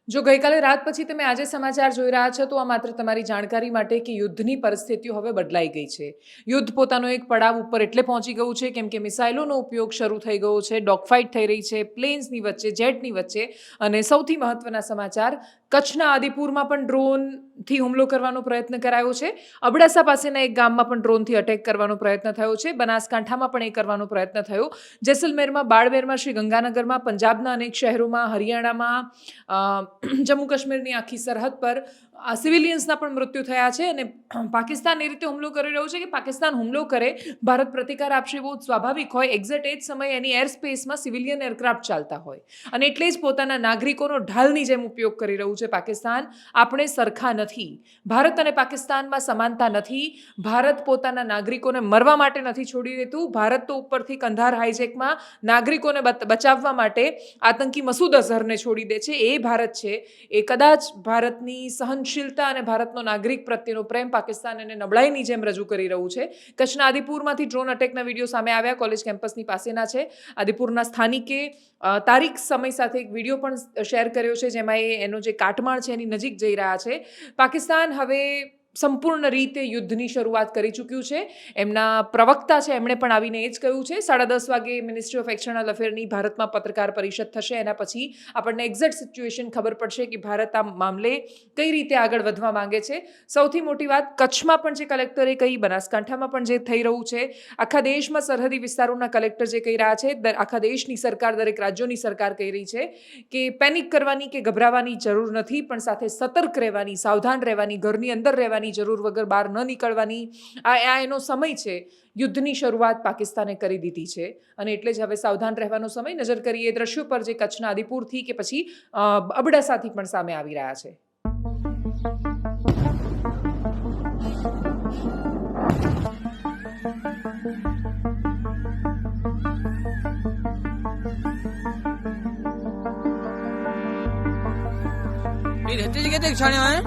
જો ગઈકાલે રાત પછી તમે આજે સમાચાર જોઈ રહ્યા છો તો આ માત્ર તમારી જાણકારી માટે કે યુદ્ધની પરિસ્થિતિઓ હવે બદલાઈ ગઈ છે. યુદ્ધ પોતાનો એક પડાવ ઉપર એટલે પહોંચી ગયું છે કેમ કે મિસાઇલોનો ઉપયોગ શરૂ થઈ ગયો છે, ડોગફાઇટ થઈ રહી છે પ્લેન્સની વચ્ચે, જેટની વચ્ચે. અને સૌથી મહત્વના સમાચાર, કચ્છના આદિપુરમાં પણ ડ્રોનથી હુમલો કરવાનો પ્રયત્ન કરાયો છે. અબડાસા પાસેના એક ગામમાં પણ ડ્રોનથી અટેક કરવાનો પ્રયત્ન થયો છે. બનાસકાંઠામાં પણ એ કરવાનો પ્રયત્ન થયો. જેસલમેરમાં, બાળમેરમાં, શ્રી ગંગાનગરમાં, પંજાબના અનેક શહેરોમાં, હરિયાણામાં, જમ્મુ કાશ્મીરની આખી સરહદ પર સિવિલિયન્સના પણ મૃત્યુ થયા છે. અને પાકિસ્તાન એ રીતે હુમલો કરી રહ્યું છે કે પાકિસ્તાન હુમલો કરે, ભારત પ્રતિકાર આપશે બહુ સ્વાભાવિક હોય. એક્ઝેક્ટ એ જ સમયે એની એર સ્પેસમાં સિવિલિયન એરક્રાફ્ટ ચાલતા હોય અને એટલે જ પોતાના નાગરિકોનો ઢાલની જેમ ઉપયોગ કરી રહ્યું છે પાકિસ્તાન. આપણે સરખા નથી. ભારત અને પાકિસ્તાનમાં સમાનતા નથી. ભારત પોતાના નાગરિકોને મરવા માટે નથી છોડી દેતું. ભારત તો ઉપરથી કંધાર હાઈજેકમાં નાગરિકોને બચાવવા માટે આતંકી મસૂદ અઝહરને છોડી દે છે. એ ભારત છે. એ કદાચ ભારતની સહનશીલતા અને ભારતનો નાગરિક પ્રત્યેનો પ્રેમ પાકિસ્તાન એને નબળાઈની જેમ રજૂ કરી રહ્યું છે. કચ્છના આદિપુરમાંથી ડ્રોન અટેકના વિડીયો સામે આવ્યા. કોલેજ કેમ્પસની પાસેના છે. આદિપુરના સ્થાનિકે તારીખ સમય સાથે એક વિડીયો પણ શેર કર્યો છે જેમાં એનો જે કાટમાળ છે એની નજીક જઈ રહ્યા છે. પાકિસ્તાન હવે સંપૂર્ણ રીતે યુદ્ધની શરૂઆત કરી ચૂક્યું છે. એમના પ્રવક્તા છે એમણે પણ આવીને એ જ કહ્યું છે. 10:30 વાગે મિનિસ્ટ્રી ઓફ એક્સટર્નલ અફેરની ભારતમાં પત્રકાર પરિષદ થશે. એના પછી આપણને એક્ઝેક્ટ સિચ્યુએશન ખબર પડશે કે ભારત આ મામલે કઈ રીતે આગળ વધવા માંગે છે. સૌથી મોટી વાત, કચ્છમાં પણ જે કલેક્ટરે કહી, બનાસકાંઠામાં પણ જે થઈ રહ્યું છે, આખા દેશમાં સરહદી વિસ્તારોના કલેક્ટર જે કહી રહ્યા છે, આખા દેશની સરકાર, દરેક રાજ્યોની સરકાર કહી રહી છે કે પેનિક કરવાની કે ગભરાવાની જરૂર નથી, પણ સાથે સતર્ક રહેવાની, સાવધાન રહેવાની, ઘરની અંદર રહેવાની, જરૂર વગર બહાર ન નીકળવાની. આ એનો સમય છે. યુદ્ધની શરૂઆત પાકિસ્તાને કરી દીધી છે અને એટલે જ હવે સાવધાન રહેવાનો સમય. નજર કરીએ દ્રશ્યો પર જે કચ્છના આદિપુરથી કે પછી અબડાસાથી પણ સામે આવી રહ્યા છે. ये रहते जगह देख छाने आए